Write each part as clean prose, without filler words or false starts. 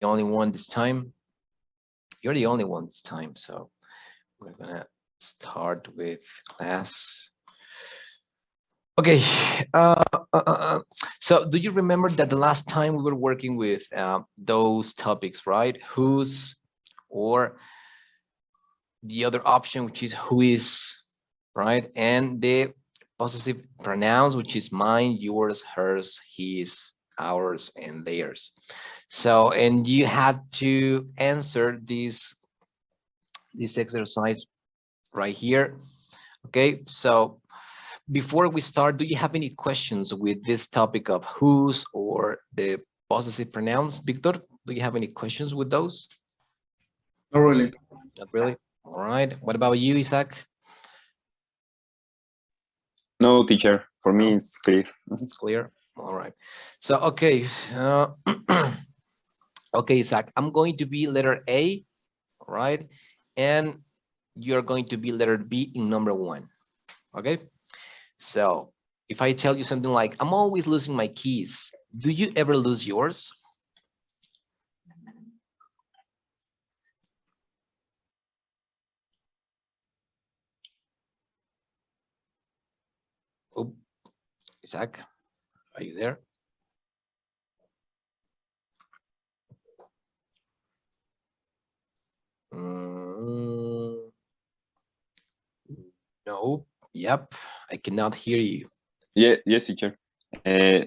the only one this time. You're the only one this time, so we're gonna start with class. Okay. So do you remember that the last time we were working with those topics, right? Whose, or the other option, which is who is, right? And the possessive pronouns, which is mine, yours, hers, his, ours, and theirs. So, and you had to answer this exercise right here. Okay, so before we start, do you have any questions with this topic of whose or the possessive pronouns? Victor, do you have any questions with those? Not really. Not really. All right. What about you, Isaac? No, teacher. For me, No? it's clear. It's clear. All right. So, okay. Okay, Isaac, I'm going to be letter A, right? And you're going to be letter B in number 1. Okay. So if I tell you something like, I'm always losing my keys, do you ever lose yours? Oh, Isaac, are you there? No. Yep. I cannot hear you. Yeah, yes, teacher.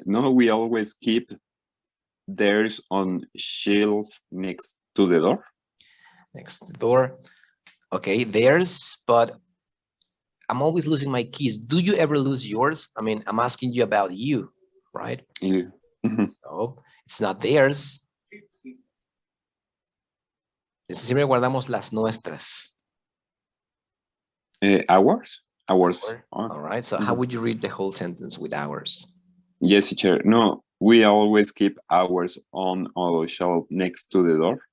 No, we always keep theirs on shelf next to the door. Next to the door. Okay, theirs, but I'm always losing my keys. Do you ever lose yours? I mean, I'm asking you about you, right? Yeah. No, it's not theirs. Siempre guardamos las nuestras. Ours? Ours. All right, so how would you read the whole sentence with ours? Yes, teacher. No, we always keep ours on our shelf next to the door.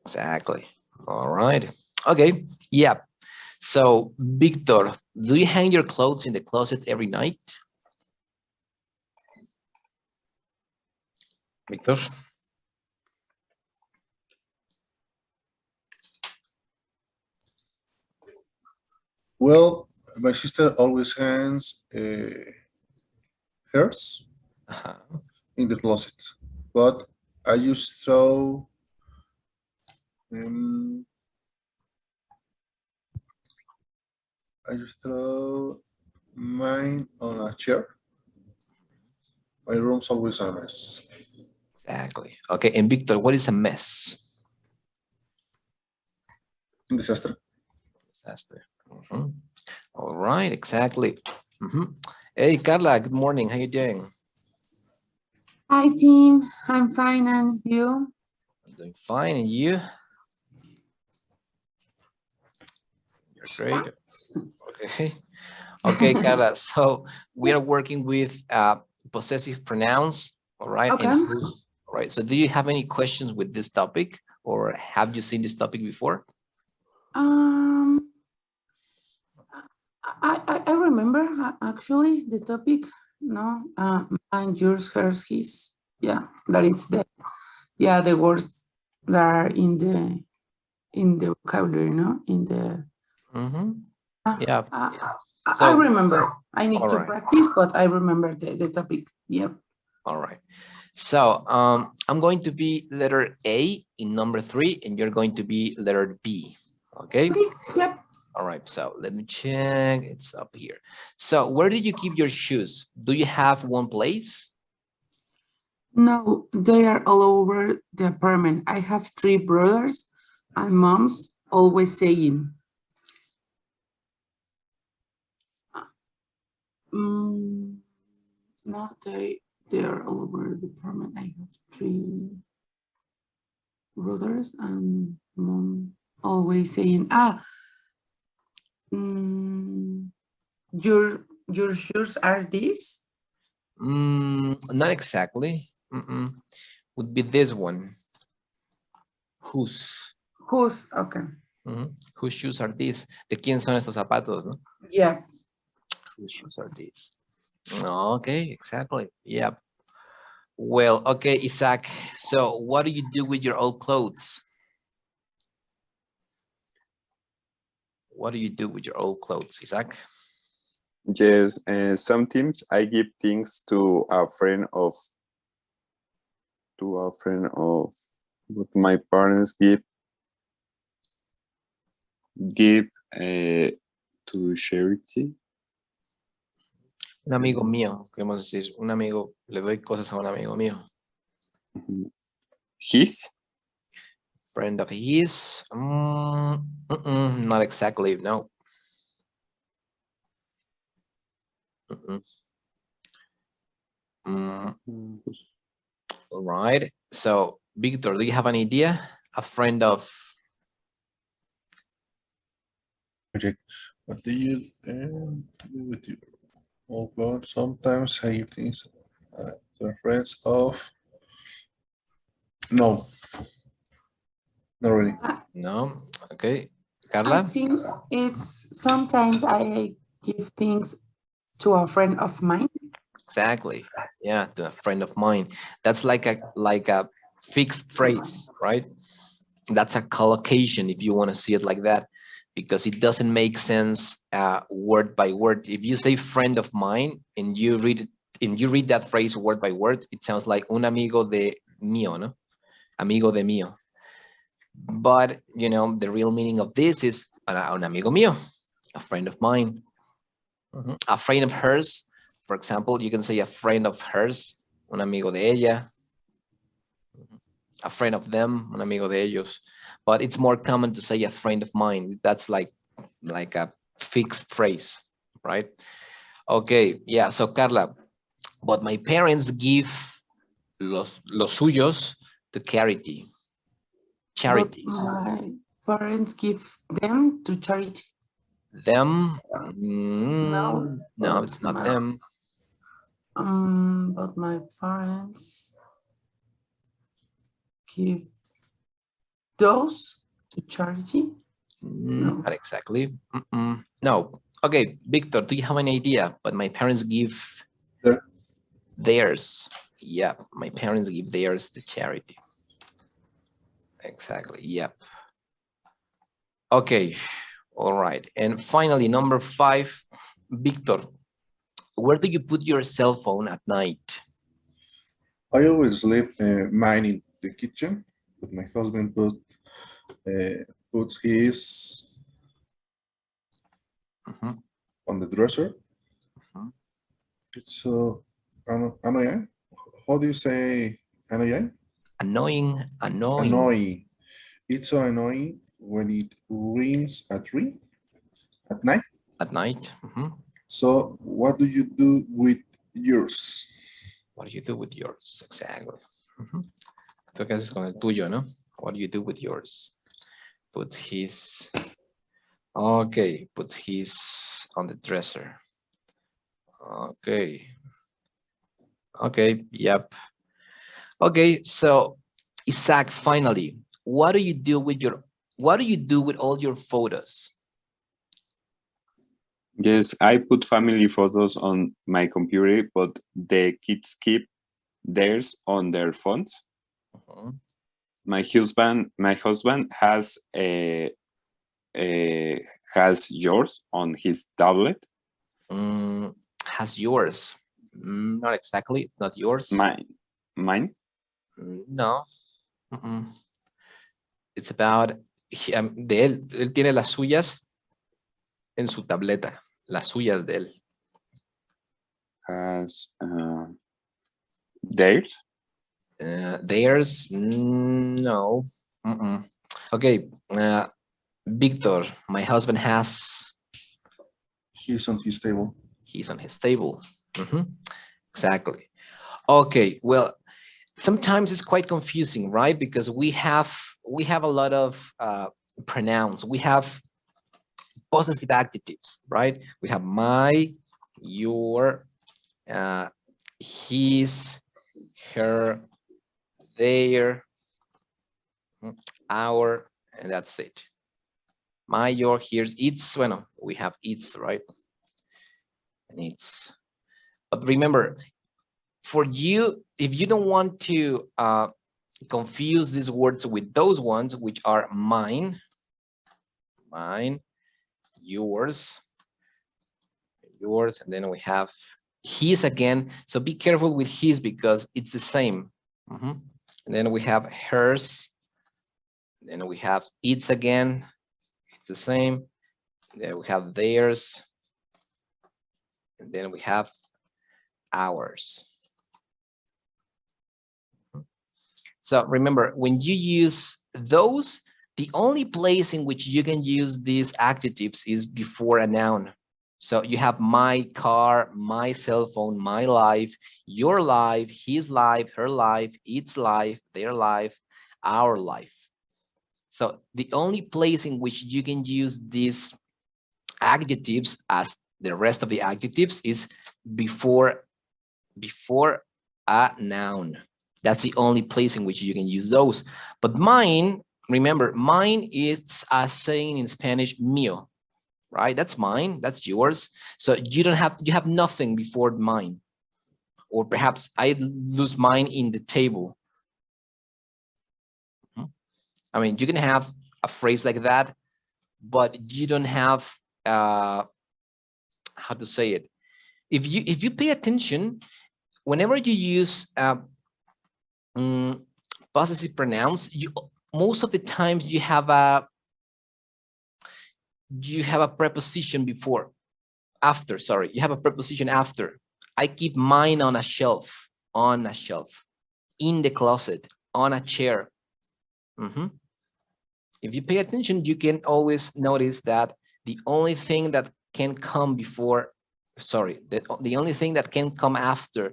Exactly. All right. Okay. Yeah. So, Victor, do you hang your clothes in the closet every night? Victor? Well, my sister always hangs hers in the closet, but I used to throw mine on a chair. My room's always a mess. Exactly. Okay. And Victor, what is a mess? Disaster. Disaster. All right. Exactly. Hey, Carla. Good morning. How you doing? Hi, team. I'm fine, and you? I'm doing fine. And you? You're great. Okay. Okay, Carla. So we are working with possessive pronouns. All right. Okay. And who, all right. So do you have any questions with this topic, or have you seen this topic before? I remember actually the topic. No, and yours, hers, his. Yeah, that it's the words that are in the vocabulary, no, in the. Yeah. I remember. I need to right. practice, but I remember the topic. Yep. All right. So I'm going to be letter A in number 3, and you're going to be letter B. Okay. Okay. Yep. All right. So let me check. It's up here. So where did you keep your shoes? Do you have one place? No, they are all over the apartment. I have 3 brothers, and mom's always saying, no, they are all over the apartment. I have 3 brothers, and mom always saying, your shoes are these? Not exactly. Would be this one. Whose? Whose? Okay. Whose shoes are these? ¿De quién son estos zapatos? ¿No? Yeah. Whose shoes are these? Okay, exactly. Yeah. Well, okay, Isaac. So what do you do with your old clothes? What do you do with your old clothes, Isaac? Yes, sometimes I give things to a friend of what my parents give to charity. Un amigo mío, queremos decir, un amigo, le doy cosas a un amigo mío. His? Friend of his? Not exactly, no. All right. So, Victor, do you have an idea? A friend of... Project. What do you do with your old clothes? Sometimes I give things to friends of. No, not really. No? Okay. I Carla? think it's sometimes I give things to a friend of mine. Exactly. Yeah, to a friend of mine. That's like a fixed phrase, right? That's a collocation if you want to see it like that, because it doesn't make sense word by word. If you say friend of mine and you read that phrase word by word, it sounds like un amigo de mío, no? Amigo de mío. But the real meaning of this is un amigo mío, a friend of mine. A friend of hers, for example, you can say a friend of hers, un amigo de ella. A friend of them, un amigo de ellos. But it's more common to say a friend of mine. That's like a fixed phrase, right? Okay, yeah, so Carla, but my parents give los suyos to charity. But Charity. my parents give them to charity. Them? No, No, it's not them. But my parents give those to charity. No. Not exactly. No. Okay, Victor, do you have an idea? But my parents give There. theirs. Yeah, my parents give theirs to charity. Exactly. Yep. Okay. All right. And finally, number 5, Victor, where do you put your cell phone at night? I always leave mine in the kitchen, but my husband puts his Mhm. on the dresser. Mhm. It's annoying. How do you say annoying? Annoying. Annoying. It's so annoying when it rings at 3 at night. At night. So what do you do with yours? What do you do with yours? Exactly. Esto que haces con el tuyo, ¿no? What do you do with yours? Put his... Okay, put his on the dresser. Okay. Okay, yep. Okay, so Isaac, finally, what do you do with all your photos? Yes, I put family photos on my computer, but the kids keep theirs on their phones. My husband has has yours on his tablet. Has yours? Not exactly. It's not yours. Mine. No. It's about de él. Él tiene las suyas en su tableta. Las suyas de él. Has theirs. Theirs? No. Okay. Victor, my husband has... He's on his table. He's on his table. Exactly. Okay, well, sometimes it's quite confusing, right? Because we have a lot of pronouns. We have possessive adjectives, right? We have my, your, his, her, their, our, and that's it. My, your, here's, its. Bueno, we have its, right? And it's. But remember, for you, if you don't want to confuse these words with those ones, which are mine, yours, and then we have his again. So be careful with his because it's the same. And then we have hers. Then we have its again. It's the same. Then we have theirs. And then we have ours. So remember, when you use those, the only place in which you can use these adjectives is before a noun. So you have my car, my cell phone, my life, your life, his life, her life, its life, their life, our life. So the only place in which you can use these adjectives as the rest of the adjectives is before a noun. That's the only place in which you can use those. But mine, remember, mine is as saying in Spanish, mío, right? That's mine, that's yours. So you have nothing before mine. Or perhaps I lose mine in the table. I mean, you can have a phrase like that, but you don't have, how to say it. If you pay attention, whenever you use possessive pronouns, most of the times you have a preposition before, after, sorry, you have a preposition after. I keep mine on a shelf, in the closet, on a chair. If you pay attention, you can always notice that the only thing that can come before, sorry, the only thing that can come after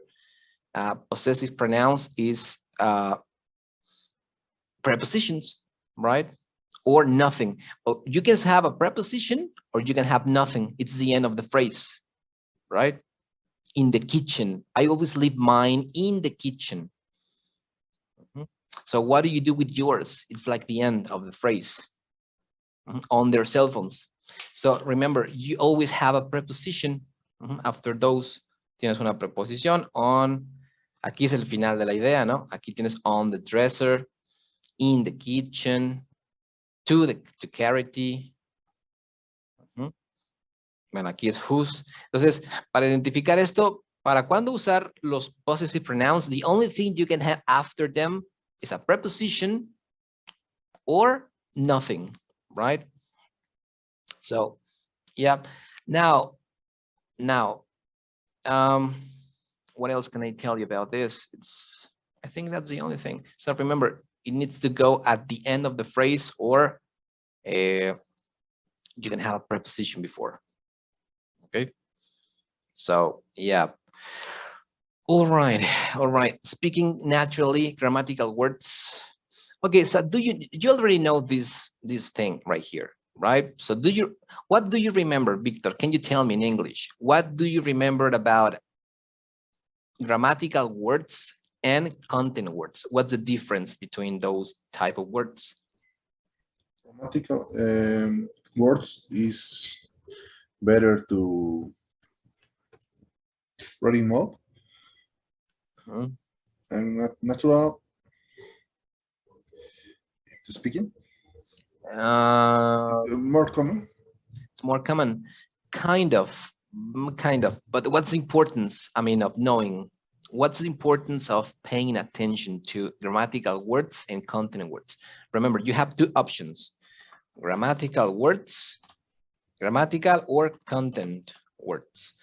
possessive pronouns is prepositions, right? Or nothing. You can have a preposition or you can have nothing. It's the end of the phrase, right? In the kitchen. I always leave mine in the kitchen. So what do you do with yours? It's like the end of the phrase. On their cell phones. So remember, you always have a preposition after those. Tienes una preposición on. Aquí es el final de la idea, ¿no? Aquí tienes on the dresser, in the kitchen, to carry. Bueno, aquí es whose. Entonces, para identificar esto, ¿para cuándo usar los possessive pronouns? The only thing you can have after them is a preposition or nothing, right? So, yeah. Now, what else can I tell you about this? I think that's the only thing. So remember, it needs to go at the end of the phrase, or you can have a preposition before. Okay. So yeah. All right. Speaking naturally, grammatical words. Okay. So you already know this thing right here, right? So what do you remember, Victor? Can you tell me in English? What do you remember about grammatical words and content words? What's the difference between those type of words? Grammatical words is better to writing mode and not natural to speaking. More common. It's more common, kind of. But what's the importance? I mean, of knowing. What's the importance of paying attention to grammatical words and content words? Remember, you have two options: grammatical words, grammatical or content words.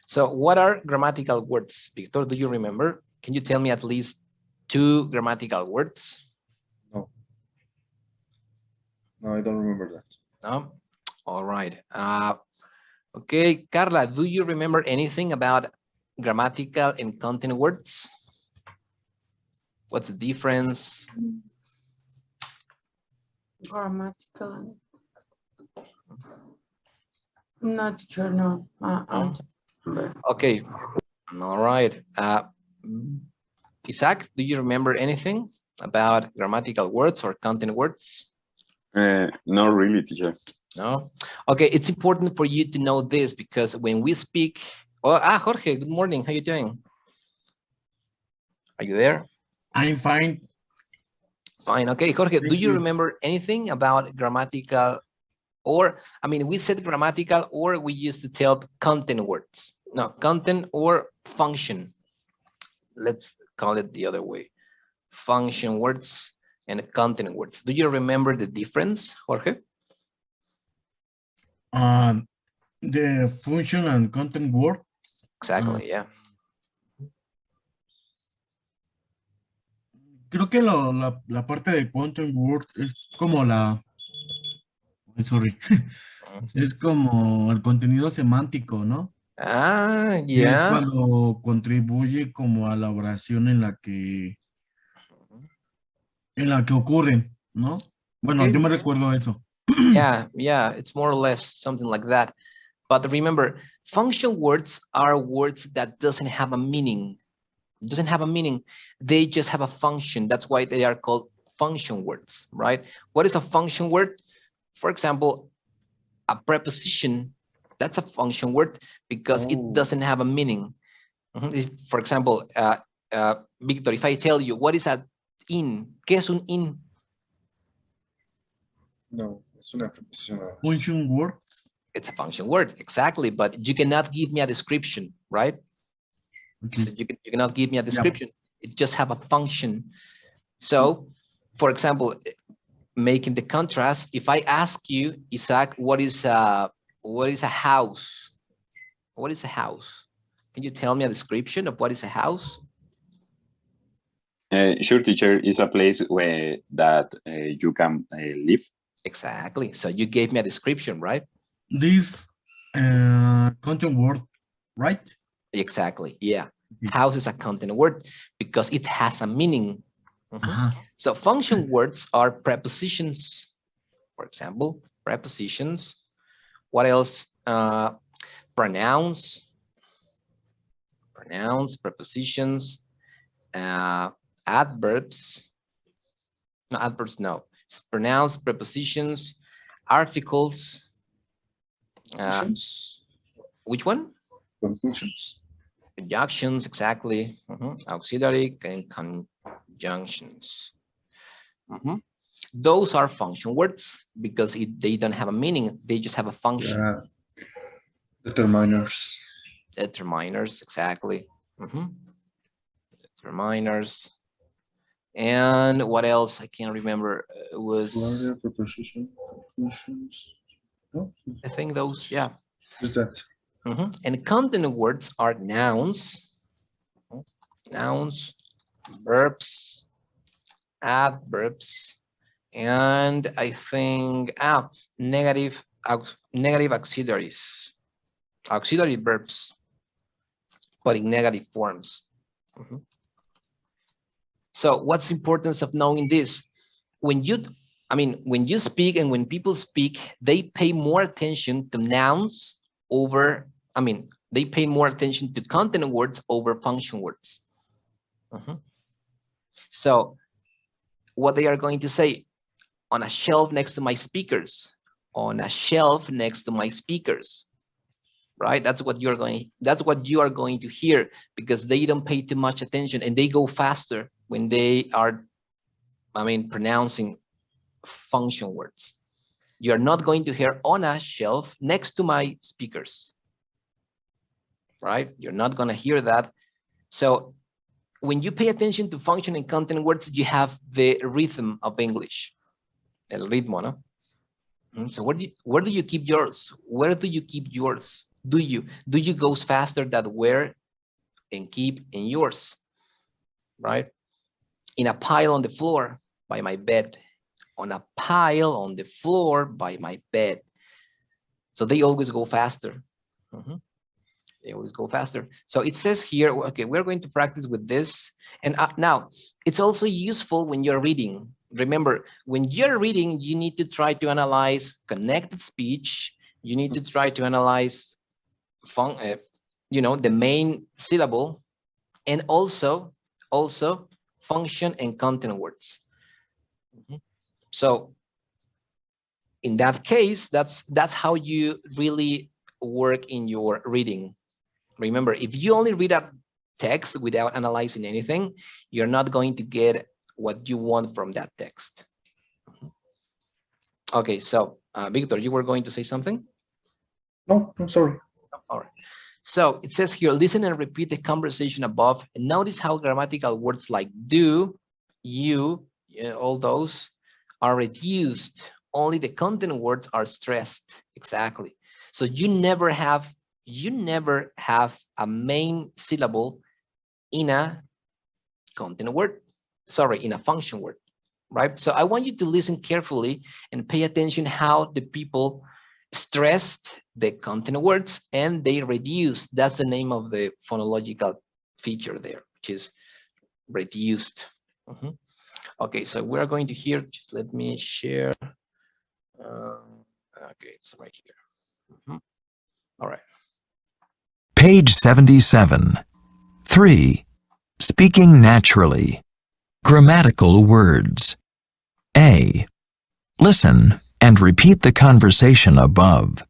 So what are grammatical words? Victor, do you remember? Can you tell me at least two grammatical words? No, I don't remember that. No? All right. Okay, Carla, do you remember anything about grammatical and content words? What's the difference? Grammatical. Not sure, no. I don't remember. Okay, all right. Isaac, do you remember anything about grammatical words or content words? Not really, teacher. No? Okay, it's important for you to know this because when we speak Oh, Jorge, good morning. How you doing? Are you there? I'm fine. Fine. Okay, Jorge, do Thank you you. remember anything about grammatical or, I mean, we said grammatical or we used to tell content words. No, content or function. Let's call it the other way. Function words and content words. Do you remember the difference, Jorge? The function and content word. Exactly, yeah. Creo que la parte de content word es como sorry, es como el contenido semántico, ¿no? Ah, Y es yeah. cuando contribuye como a la oración en la que ocurren, ¿no? Bueno, Okay. yo me recuerdo eso. Yeah, it's more or less something like that. But remember, function words are words that doesn't have a meaning. Doesn't have a meaning. They just have a function. That's why they are called function words, right? What is a function word? For example, a preposition, that's a function word because it Oh. doesn't have a meaning. For example, Victor, if I tell you, what is a in? ¿Qué es un in? No, es una preposición nada más. Function word. It's a function word, exactly, but you cannot give me a description, right? So Okay. you cannot give me a description. It just have a function. So, for example, making the contrast, if I ask you, Isaac, what is a house? What is a house? Can you tell me a description of what is a house? Sure, teacher, is a place where that you can live. Exactly. So you gave me a description, right? This content word, right? Exactly. Yeah. Okay. House is a content word because it has a meaning. Ajá. So function words are prepositions. For example, prepositions. What else? Pronouns, prepositions, adverbs. No, adverbs, no. It's pronouns, prepositions, articles. Conjunctions. Which one? Conjunctions. Conjunctions, exactly. Auxiliary and conjunctions. Those are function words because they don't have a meaning. They just have a function. Yeah. Determiners. Determiners, exactly. Determiners. And what else? I can't remember. It was, Florida, preposition, conclusions. No, I think those, yeah. is that? And content words are nouns, verbs, adverbs, and I think negative auxiliaries, auxiliary verbs, but in negative forms. So what's the importance of knowing this? When you speak and when people speak, they pay more attention to nouns over, they pay more attention to content words over function words. So what they are going to say, on a shelf next to my speakers, on a shelf next to my speakers, right? That's what you are going to hear because they don't pay too much attention and they go faster when they are, pronouncing function words. You're not going to hear on a shelf next to my speakers, right? You're not going to hear that. So when you pay attention to function and content words, you have the rhythm of English, el ritmo, no? So where do you keep yours? Where do you keep yours? Do you go faster than where and keep in yours, right? In a pile on the floor by my bed, on a pile on the floor by my bed. So they always go faster. They always go faster. So it says here, okay, we're going to practice with this. And now it's also useful when you're reading. Remember, when you're reading, you need to try to analyze connected speech. You need to try to analyze, the main syllable, and also function and content words. So in that case, that's how you really work in your reading. Remember, if you only read a text without analyzing anything, you're not going to get what you want from that text. Okay, so Victor, you were going to say something? No, I'm sorry. All right. So it says here, listen and repeat the conversation above. And notice how grammatical words like do, you, all those are reduced. Only the content words are stressed. Exactly. So you never have a main syllable in a content word. Sorry, in a function word, right? So I want you to listen carefully and pay attention how the people stressed the content words and they reduced. That's the name of the phonological feature there, which is reduced. Okay, so we're going to hear, just let me share. Okay, it's right here. All right. Page 77. 3. Speaking naturally. Grammatical words. A. Listen and repeat the conversation above.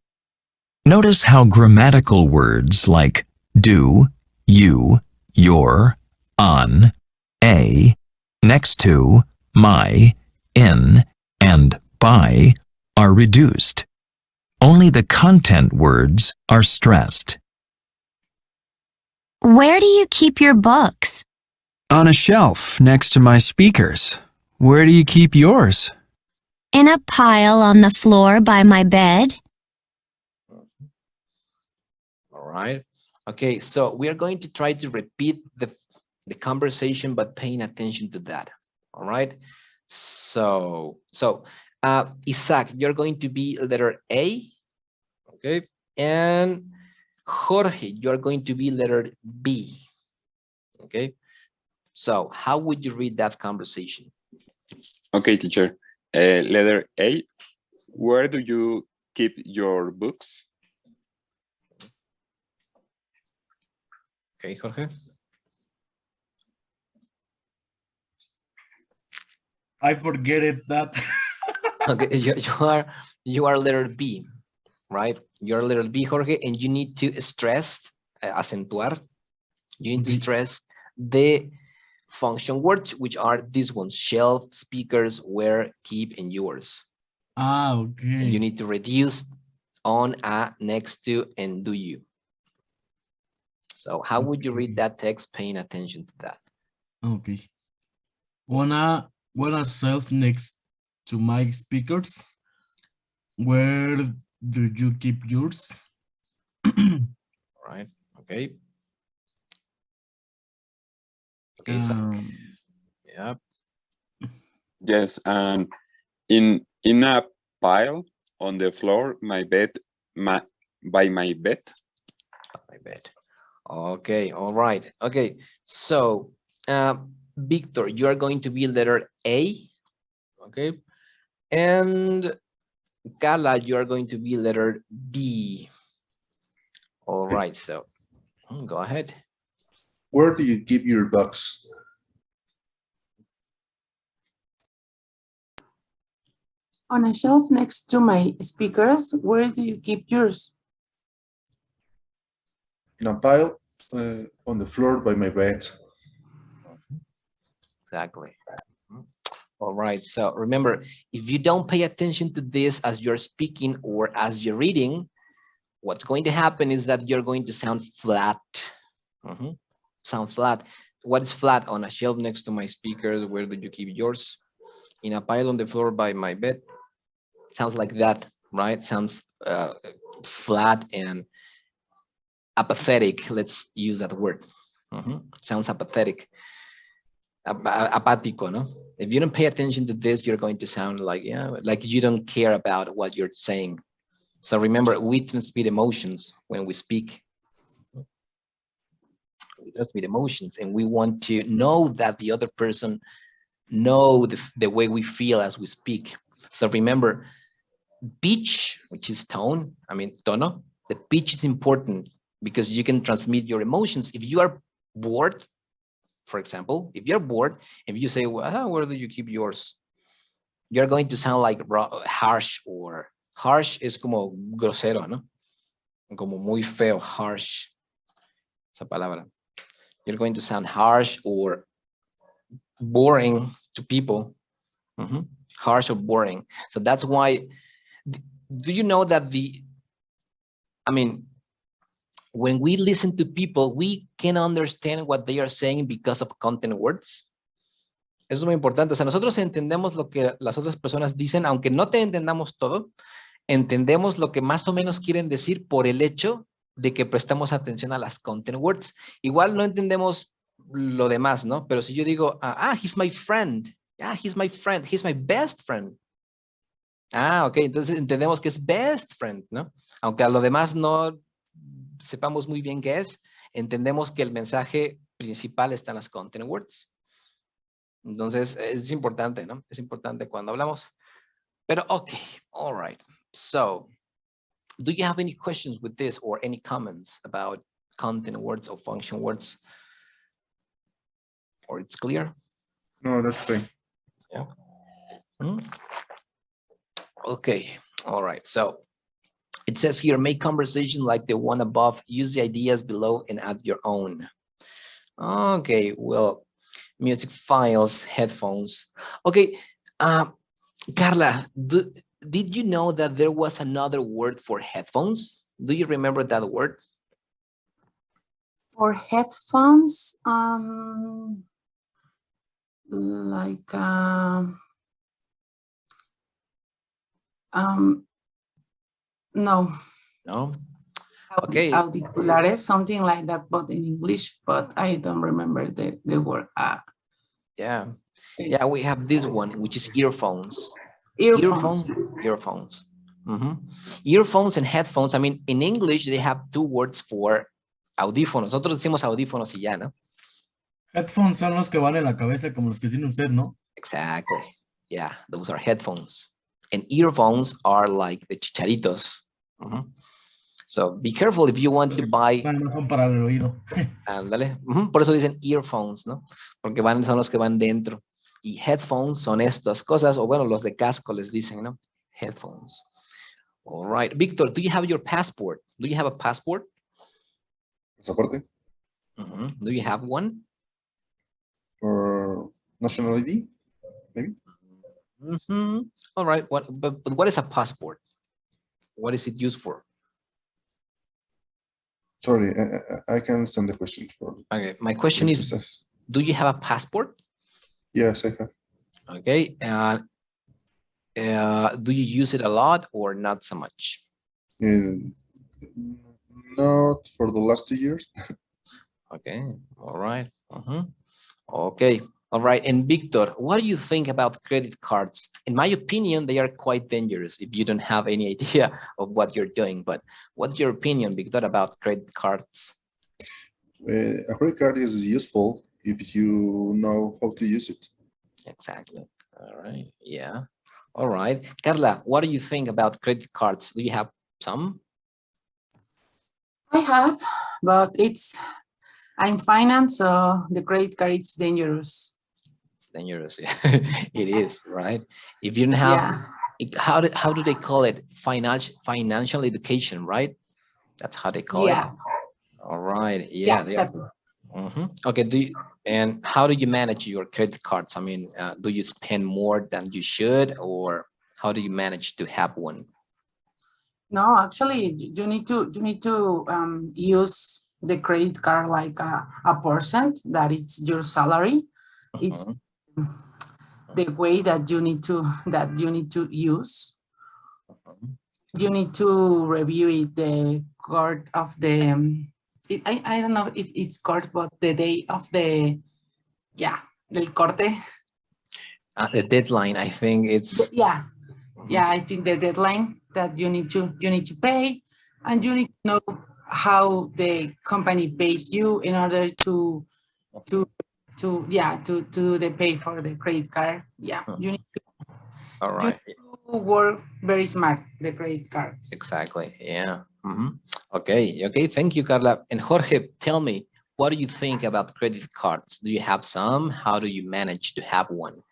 Notice how grammatical words like do, you, your, on, a, next to, my, in, and by are reduced. Only the content words are stressed. Where do you keep your books? On a shelf next to my speakers. Where do you keep yours? In a pile on the floor by my bed? All right. Okay, so we are going to try to repeat the conversation, but paying attention to that. All right. So Isaac, you're going to be letter A. Okay. And Jorge, you're going to be letter B. Okay. So how would you read that conversation? Okay, teacher. Letter A, where do you keep your books? Okay, Jorge. I forget it that. Okay, you are letter B, right? You're letter B, Jorge, and you need to stress, acentuar. You need to stress the function words, which are these ones: shelf, speakers, where, keep, and yours. Okay. And you need to reduce on, a, next to, and do you. So how would you read that text paying attention to that? Okay. On a shelf next to my speakers. Where do you keep yours? Right. Okay. Okay, so yeah. Yes, and in a pile on the floor, by my bed. My bed. Okay, all right. Okay, so Victor, you are going to be letter A. Okay, and Gala, you are going to be letter B. All right, so go ahead. Where do you keep your books? On a shelf next to my speakers. Where do you keep yours? In a pile on the floor by my bed. Exactly. All right, so remember, if you don't pay attention to this as you're speaking or as you're reading, what's going to happen is that you're going to sound flat. Sound flat. What is flat? On a shelf next to my speakers. Where do you keep yours? In a pile on the floor by my bed. Sounds like that, right? Sounds flat and apathetic. Let's use that word. Sounds apathetic. Apático, no? If you don't pay attention to this, you're going to sound like, yeah, like you don't care about what you're saying. So remember, we transmit emotions when we speak. We transmit emotions, and we want to know that the other person know the way we feel as we speak. So remember, pitch, which is tone, I mean, tono, the pitch is important because you can transmit your emotions. If you are bored, for example, if you're bored, if you say, well, where do you keep yours? You're going to sound like harsh, or harsh is como grosero, ¿no? Como muy feo, harsh. esa palabra. You're going to sound harsh or boring to people. Harsh or boring. So that's why, do you know that when we listen to people, we can understand what they are saying because of content words. Eso es muy importante. O sea, nosotros entendemos lo que las otras personas dicen, aunque no te entendamos todo, entendemos lo que más o menos quieren decir por el hecho de que prestamos atención a las content words. Igual no entendemos lo demás, ¿no? Pero si yo digo, he's my friend. He's my friend. He's my best friend. Ok, entonces entendemos que es best friend, ¿no? Aunque a lo demás no sepamos muy bien qué es, entendemos que el mensaje principal está en las content words. Entonces, es importante, ¿no? Es importante cuando hablamos. Pero, okay, all right. So, do you have any questions with this or any comments about content words or function words? Or it's clear? No, that's fine. Yeah. Okay, all right. So, it says here, make conversation like the one above. Use the ideas below and add your own. Okay, well, music files, headphones. Okay, Carla, did you know that there was another word for headphones? Do you remember that word? For headphones, no. No? Okay. Auriculares, something like that, but in English, but I don't remember the word. Yeah, we have this one, which is earphones. Earphones. Earphones. Earphones and headphones. I mean, in English, they have two words for audífonos. Nosotros decimos audífonos y ya, ¿no? Headphones son los que van en la cabeza como los que tiene usted, ¿no? Exactly. Yeah, those are headphones. And earphones are like the chicharitos. So be careful if you want to buy. No son para el oído. Ándale. Por eso dicen earphones, ¿no? Porque son los que van dentro. Y headphones son estas cosas, o bueno, los de casco les dicen, ¿no? Headphones. All right. Victor, do you have your passport? Do you have a passport? Pasaporte Do you have one? or national ID, maybe? All right. But what is a passport? What is it used for? Sorry, I can understand the question. Okay. My question is, do you have a passport? Yes, I have. Okay. Do you use it a lot or not so much? Not for the last 2 years. Okay. All right. Okay. All right. And Victor, what do you think about credit cards? In my opinion, they are quite dangerous if you don't have any idea of what you're doing. But what's your opinion, Victor, about credit cards? A credit card is useful if you know how to use it. Exactly. All right. Yeah. All right. Carla, what do you think about credit cards? Do you have some? I have, but I'm finance, so the credit card is dangerous. Dangerous. It is, right? If you don't have, how do they call it? Financial education, right? That's how they call it. All right. Yeah. Exactly. Okay. And how do you manage your credit cards? I mean, do you spend more than you should, or how do you manage to have one? No, actually, you need to use the credit card like a percent that it's your salary. It's the way that you need to use. You need to review it, the court of the I don't know if it's court, but the day of the del corte. The deadline, I think it's I think the deadline that you need to pay, and you need to know how the company pays you in order to do the pay for the credit card. You need to work very smart, the credit cards. Exactly. Yeah. Okay. Thank you, Carla. And Jorge, tell me, what do you think about credit cards? Do you have some? How do you manage to have one?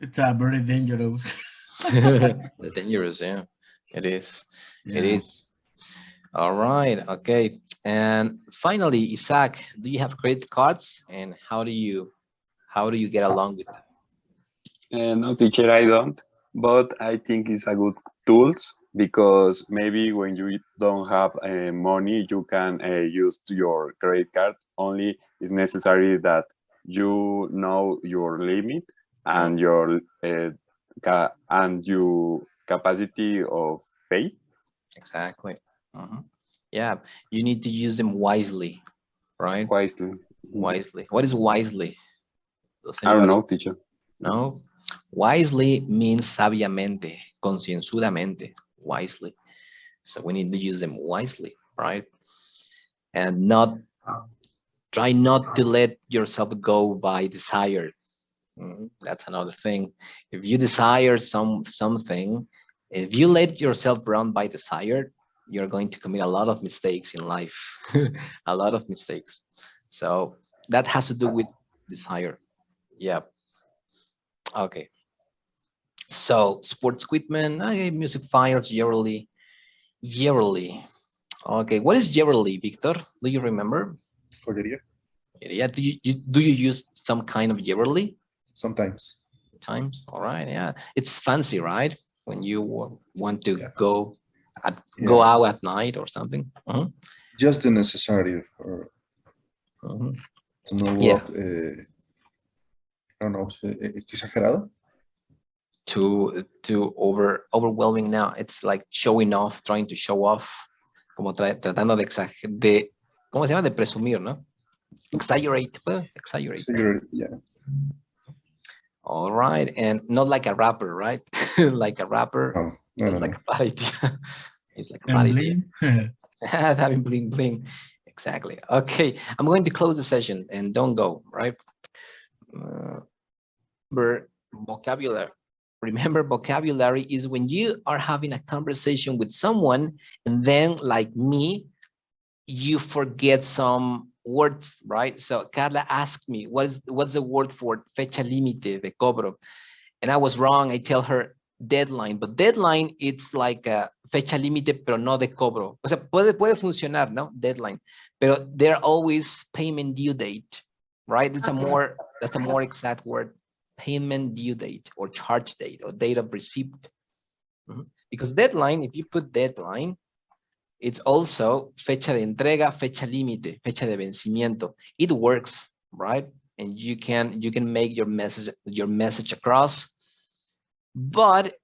It's very dangerous. Dangerous, yeah. It is. Yeah. It is. All right. Okay. And finally, Isaac, do you have credit cards, and how do you get along with them? No, teacher, I don't. But I think it's a good tools because maybe when you don't have money, you can use your credit card. Only it's necessary that you know your limit and your and your capacity of pay Exactly. Mhm. Yeah, you need to use them wisely, right? wisely. Wisely. What is wisely? Does I don't anybody know, teacher. know? Wisely means sabiamente, concienzudamente, wisely. So we need to use them wisely, right? And try not to let yourself go by desire. That's another thing. If you desire something, if you let yourself run by desire, you're going to commit a lot of mistakes in life, a lot of mistakes. So that has to do with desire. Yeah. Okay. So sports equipment, okay, music files, yearly, yearly. Okay, what is yearly, Victor? Do you remember? Joyería, Yeah. Do you use some kind of yearly? sometimes. Times. All right. Yeah. It's fancy, right? When you want to Yeah. go Yeah. out at night or something. Just the necessary for to not Yeah. walk. I don't know, exagerado. To overwhelming now. It's like showing off, trying to show off, como tratando de ¿cómo se llama? De presumir, ¿no? Exaggerate. Well, exaggerate. Yeah. All right. And not like a rapper, right? Like a rapper. No, That's no, like no. a bad idea. It's like a bad And idea. bling. Having bling bling. Exactly. Okay, I'm going to close the session and don't go, right? Remember vocabulary. Remember, vocabulary is when you are having a conversation with someone and then, like me, you forget some words, right? So Carla asked me, what's the word for fecha límite de cobro? And I was wrong. I tell her deadline, but deadline, it's like a fecha límite, pero no de cobro. O sea, puede funcionar, ¿no? Deadline, pero they're always payment due date, right? That's a more exact word, payment due date or charge date or date of receipt. Because deadline, if you put deadline, it's also fecha de entrega, fecha límite, fecha de vencimiento. It works, right? And you can make your message across. But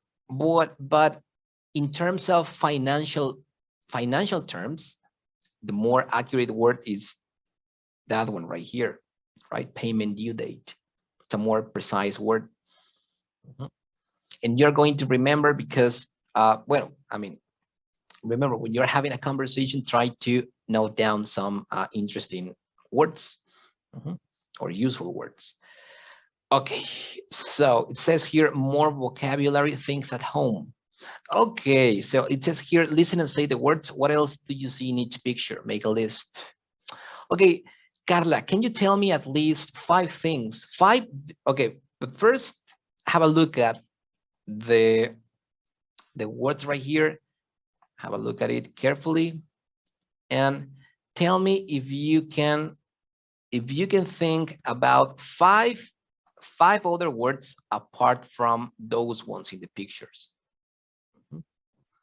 in terms of financial terms, the more accurate word is that one right here, right? Payment due date. It's a more precise word. And you're going to remember because, remember when you're having a conversation, try to note down some interesting words or useful words. Okay, so it says here more vocabulary things at home. Okay, so it says here, listen and say the words. What else do you see in each picture? Make a list. Okay, Carla, can you tell me at least 5 things? 5, okay, but first have a look at the words right here. Have a look at it carefully and tell me if you can think about 5 other words apart from those ones in the pictures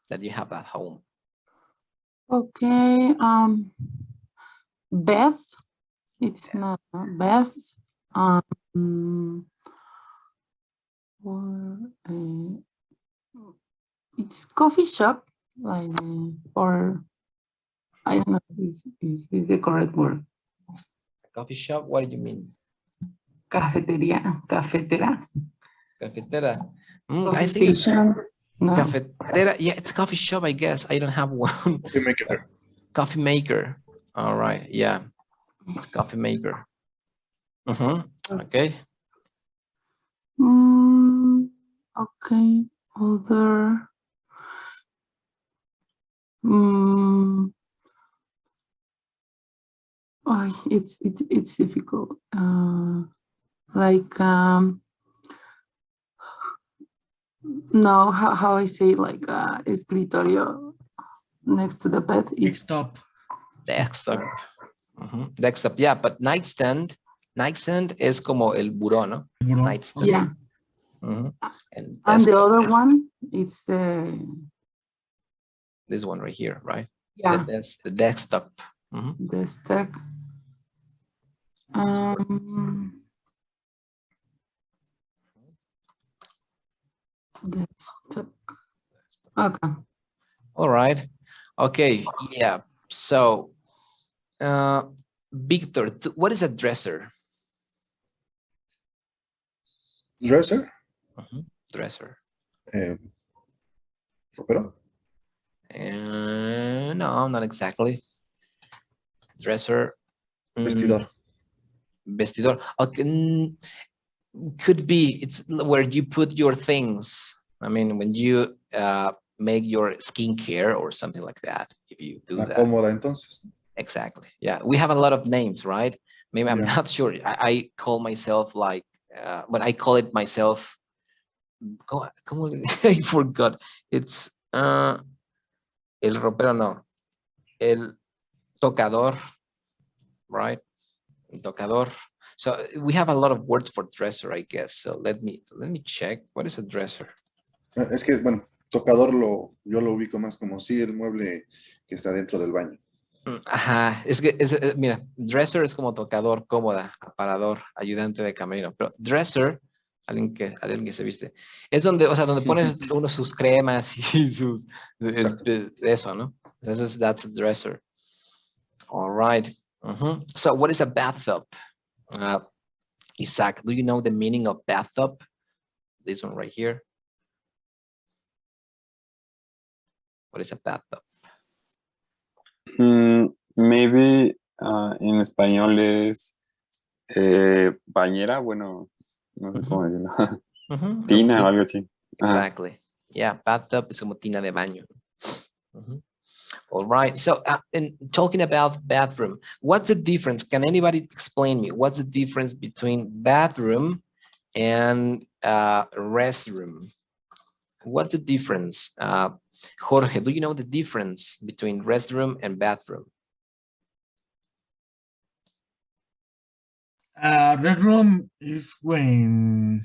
that you have at home. Okay. Beth. It's not Beth. It's coffee shop, like, or I don't know if is the correct word. Coffee shop, what do you mean? Cafeteria, cafetera. Cafetera. Coffee I think it's station. No. cafetera. Yeah, it's coffee shop, I guess. I don't have one. Coffee maker. Coffee maker. All right. Yeah, it's coffee maker. Okay. Okay. Other. It's difficult. Like no, how I say, like escritorio. next to the bed. It's Desktop. Desktop. Desktop, yeah, but nightstand es como el buró, ¿no? Buró. Nightstand. yeah. And And the desktop other is one, it's the this one right here, right? yeah, The desktop. the stack. Desktop. Okay. All right. Okay. Yeah. So, Victor, what is a dresser? Dresser. Dresser. Ropero. No, not exactly. Dresser. Vestidor. Vestidor. Okay. Could be. It's where you put your things. I mean, when you make your skincare or something like that. If you do La that. cómoda, entonces. Exactly. Yeah. We have a lot of names, right? Maybe I'm Yeah. not sure. I call myself like, but I call it myself. ¿Cómo I forgot. It's el ropero, no. El tocador, right? El tocador. So we have a lot of words for dresser, I guess. So let me check. What is a dresser? Es que, bueno, tocador yo lo ubico más como sí, el mueble que está dentro del baño. Ajá, es que, mira, dresser es como tocador, cómoda, aparador, ayudante de camerino, pero dresser, alguien que se viste, es donde, o sea, donde pones uno sus cremas y sus, eso, ¿no? Entonces, that's a dresser. All right. So, what is a bathtub? Isaac, do you know the meaning of bathtub? This one right here. What is a bathtub? Maybe en español es bañera, bueno, no sé cómo decirlo. Tina o algo así. Exactly. Yeah, bathtub is como tina de baño. All right. So, in talking about bathroom, what's the difference? Can anybody explain me what's the difference between bathroom and restroom? What's the difference? Jorge, do you know the difference between restroom and bathroom? Red room is when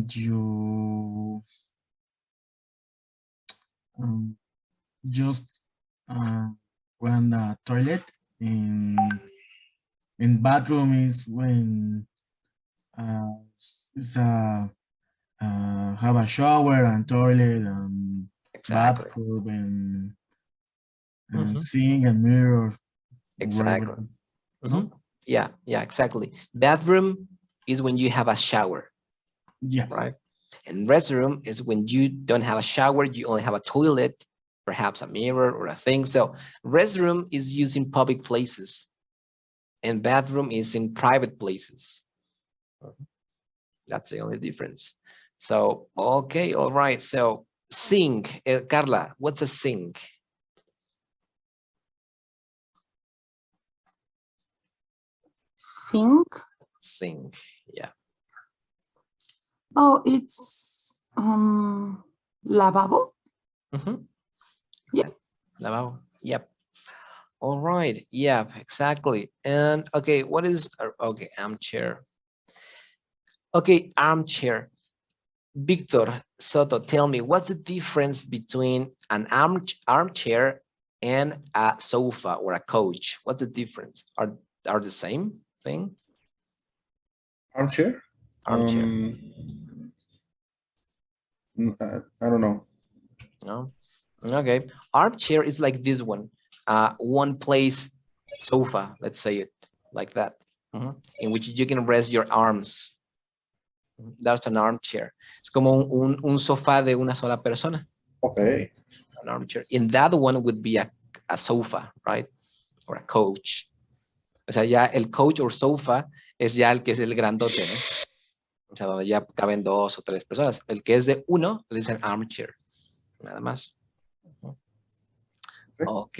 you just run the toilet. In bathroom is when it's have a shower and toilet and Exactly. bathtub and sink and mirror. Exactly. Yeah, exactly. Bathroom is when you have a shower. Yeah. Right. And restroom is when you don't have a shower, you only have a toilet, perhaps a mirror or a thing. So restroom is used in public places and bathroom is in private places. That's the only difference. So, okay, all right. So sink, Carla, what's a sink? Sink. Sink, yeah. Oh, it's lavabo. Yeah. Lavabo, yep. All right, yeah, exactly. And okay, what is, okay, armchair. Okay, armchair. Victor Soto, tell me, what's the difference between an armchair and a sofa or a couch? What's the difference? Are the same thing? Armchair? Armchair. I don't know. No? Okay. Armchair is like this one. One place sofa, let's say it like that, in which you can rest your arms. That's an armchair. Es como un sofá de una sola persona. Okay. An armchair. In that one would be a sofa, right? Or a couch. O sea, ya el couch or sofa es ya el que es el grandote, ¿no? O sea, donde ya caben 2 o 3 personas. El que es de uno, le dicen armchair. Nada más. Ok.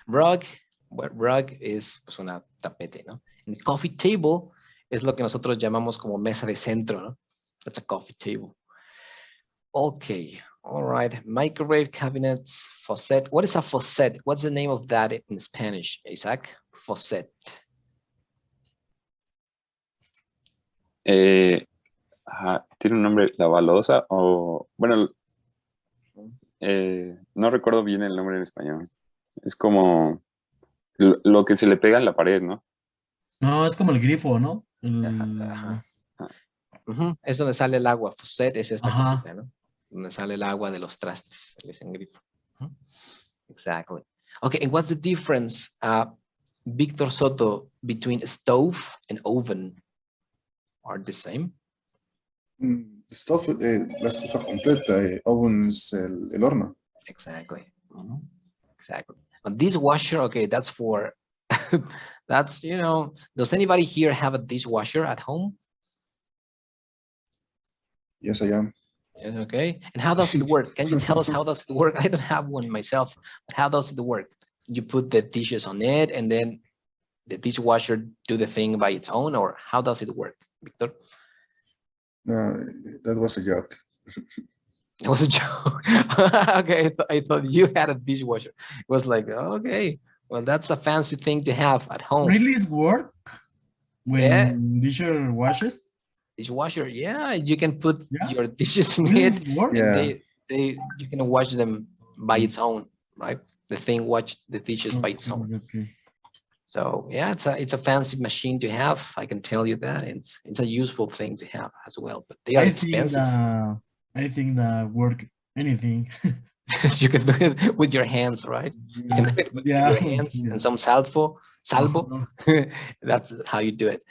Rug. Well, rug es pues una tapete, ¿no? And coffee table es lo que nosotros llamamos como mesa de centro, ¿no? That's a coffee table. Okay. All right, microwave cabinets, faucet. What is a faucet? What's the name of that in Spanish, Isaac? Faucet. Tiene un nombre, la balosa o, bueno, no recuerdo bien el nombre en español. Es como lo que se le pega en la pared, ¿no? No, es como el grifo, ¿no? Ajá. Es donde sale el agua. Faucet es esta Ajá. cosita, ¿no? Donde sale el agua de los trastes. Le dicen grifo. Exactly. Okay, and what's the difference, Victor Soto, between stove and oven? Are the same? La estufa completa, oven es el horno. Exactly. Exactly. A dishwasher, okay, that's for, that's, does anybody here have a dishwasher at home? Yes, I am. Yes, okay. And how does it work? Can you tell us how does it work? I don't have one myself, but how does it work? You put the dishes on it and then the dishwasher do the thing by its own, or how does it work, Victor? No, that was a joke. It was a joke. Okay, I thought you had a dishwasher. It was like, okay, well, that's a fancy thing to have at home. Really is work Yeah. when disher washes? Dishwasher, yeah, you can put Yeah. your dishes in Really it, is work? and Yeah. you can wash them by Okay. its own, right? The thing wash the dishes by its own. Okay. So yeah, it's a fancy machine to have. I can tell you that it's a useful thing to have as well. But they are expensive. I think that work anything. You can do it with your hands, right? You can do it with Yeah. your hands and some salvo. Uh-huh. That's how you do it.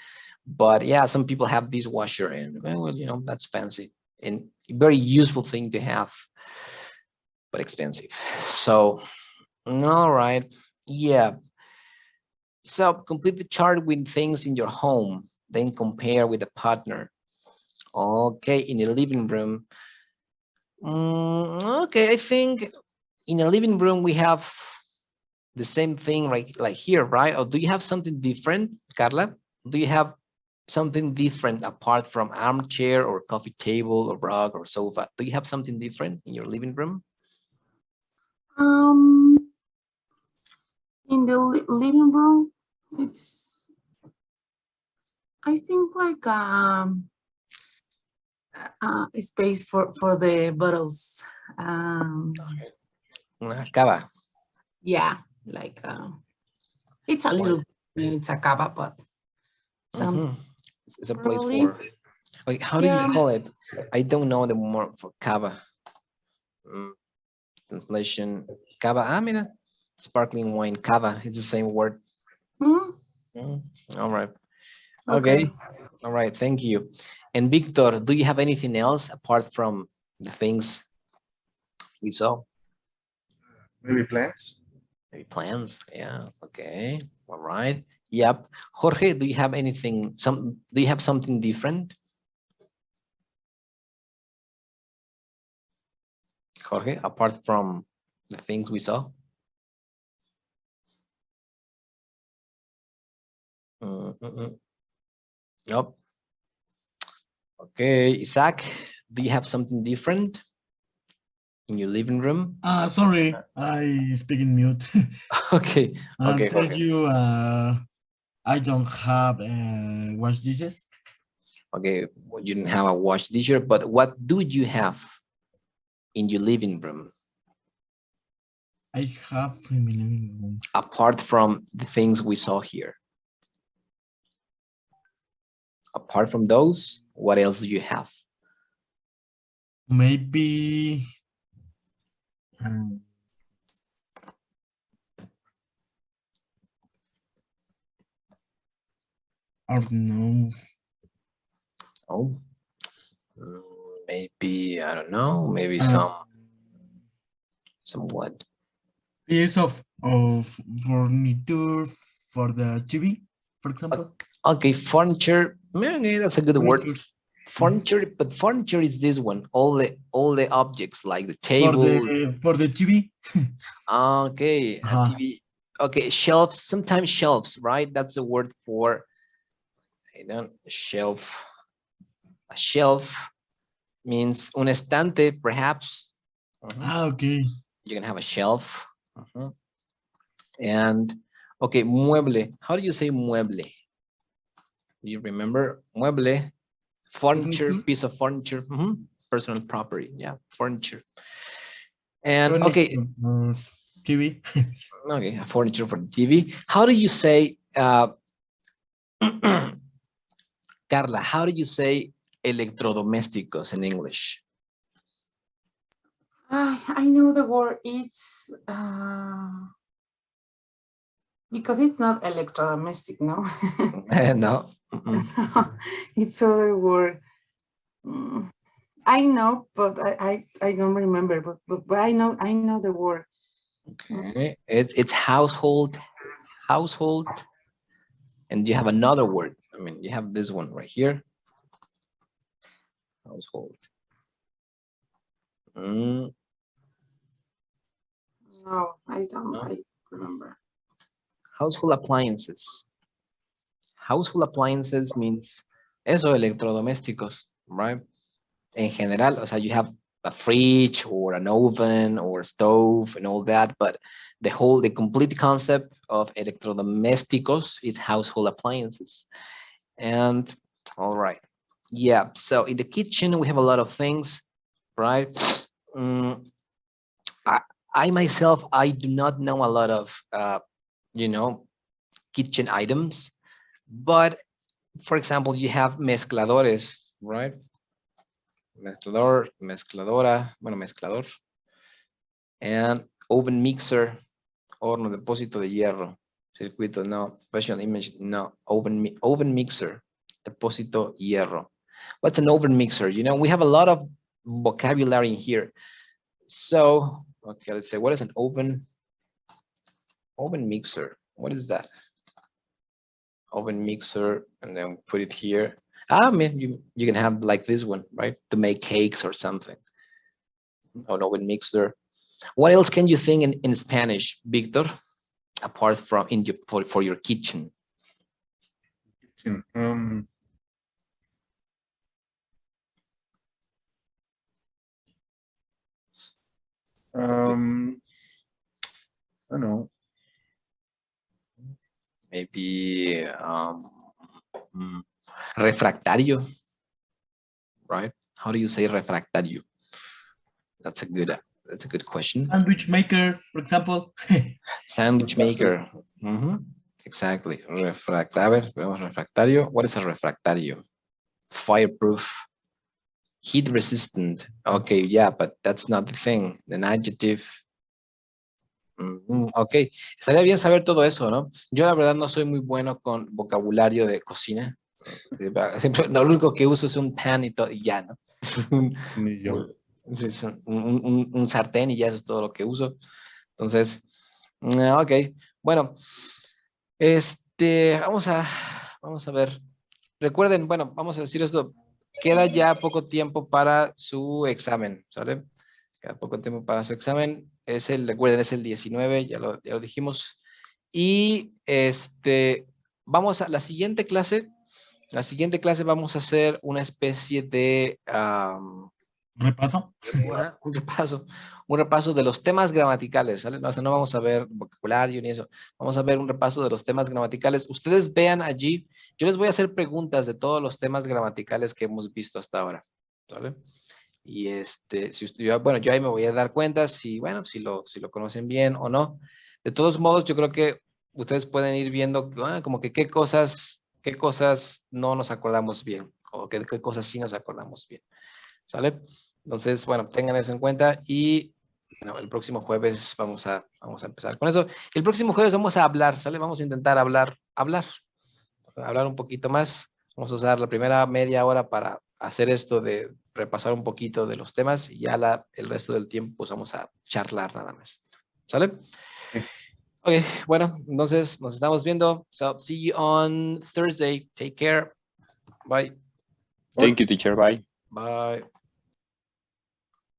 But yeah, some people have dishwasher, and well, that's fancy and very useful thing to have, but expensive. So, all right, yeah. So complete the chart with things in your home, then compare with a partner. Okay, in the living room. Okay, I think in the living room we have the same thing like here, right? Or do you have something different, Carla? Do you have something different apart from armchair or coffee table or rug or sofa? Do you have something different in your living room? In the living room, it's, I think, like a space for the bottles. Cava. Yeah, like it's a little, it's a cava, but some It's a place probably. for. Like, how do you call it? I don't know the more for cava. Translation cava. Mira, sparkling wine cava. It's the same word. All right. Okay. All right. Thank you. And Victor, do you have anything else apart from the things we saw? Maybe plants. Maybe plans. Yeah. Okay. All right. Yep. Jorge, do you have anything? Do you have something different? Jorge, apart from the things we saw? Nope. Okay, Isaac, do you have something different in your living room? Sorry, I speak in mute. Okay. Okay, Tell Jorge. you, I don't have wash dishes. Okay, well, you didn't have a wash disher, but what do you have in your living room I have in my living room. apart from the things we saw here? Apart from those, what else do you have? Maybe I don't know. Oh, maybe, I don't know, maybe some what? Piece of furniture for the TV, for example. Okay, furniture. Okay, that's a good word. Furniture, but furniture is this one. All the objects like the table. For the TV. Okay, a TV. Okay, shelves. Sometimes shelves, right? That's the word for. Shelf. A shelf means un estante, perhaps. Ah, okay. You can have a shelf. And okay, mueble. How do you say mueble? Do you remember mueble? Furniture, Furniture. piece of furniture. Personal property. Yeah, furniture. And Furniture. okay, TV. okay, furniture for the TV. How do you say, Carla? How do you say electrodomésticos in English? I know the word. It's because it's not electrodomestic, no. No. It's other word. I know, but I don't remember. But I know the word. Okay, it's household, and you have another word. I mean, you have this one right here. Household. No, I don't. No. I remember. Household appliances. Household appliances means eso, electrodomésticos, right? En general, o sea, you have a fridge or an oven or a stove and all that, but the complete concept of electrodomésticos is household appliances. And all right, yeah. So in the kitchen we have a lot of things, right? I myself, I do not know a lot of you know, kitchen items, but for example, you have mezcladores, right? Mezclador, mezcladora, bueno, mezclador, and oven mixer, horno, depósito de hierro, circuito, no, special image, no, oven mixer, depósito hierro. What's an oven mixer? You know, we have a lot of vocabulary in here. So, okay, let's say, what is an oven mixer? What is that? Oven mixer, and then put it here. I mean, you can have like this one, right? To make cakes or something. An oven mixer. What else can you think in Spanish, Victor? Apart from in your for your kitchen. I don't know. Maybe refractario, right? How do you say refractario? That's a good question. Sandwich maker, for example. Sandwich maker. Exactly. Refractario. What is a refractario? Fireproof, heat resistant. Okay, yeah, but that's not the thing. An adjective. Ok, estaría bien saber todo eso, ¿no? Yo la verdad no soy muy bueno con vocabulario de cocina. Siempre, lo único que uso es un pan y ya, ¿no? Ni yo. Un sartén y ya eso es todo lo que uso. Entonces, ok, bueno, vamos a ver. Recuerden, bueno, vamos a decir esto. Queda ya poco tiempo para su examen, ¿sale? Queda poco tiempo para su examen. Recuerden, es el 19, ya lo dijimos. Y vamos a la siguiente clase. La siguiente clase vamos a hacer una especie de Repaso. un repaso de los temas gramaticales, ¿sale? No, o sea, no vamos a ver vocabulario ni eso. Vamos a ver un repaso de los temas gramaticales. Ustedes vean allí. Yo les voy a hacer preguntas de todos los temas gramaticales que hemos visto hasta ahora, ¿vale? Y bueno, yo ahí me voy a dar cuenta si, bueno, si lo conocen bien o no. De todos modos, yo creo que ustedes pueden ir viendo como que qué cosas no nos acordamos bien o qué cosas sí nos acordamos bien, ¿sale? Entonces, bueno, tengan eso en cuenta y bueno, el próximo jueves vamos a empezar con eso. El próximo jueves vamos a hablar, ¿sale? Vamos a intentar hablar un poquito más. Vamos a usar la primera media hora para hacer esto de repasar un poquito de los temas y ya el resto del tiempo pues vamos a charlar nada más. ¿Sale? Ok, bueno, entonces nos estamos viendo. So, see you on Thursday. Take care. Bye. Thank you, teacher. Bye. Bye.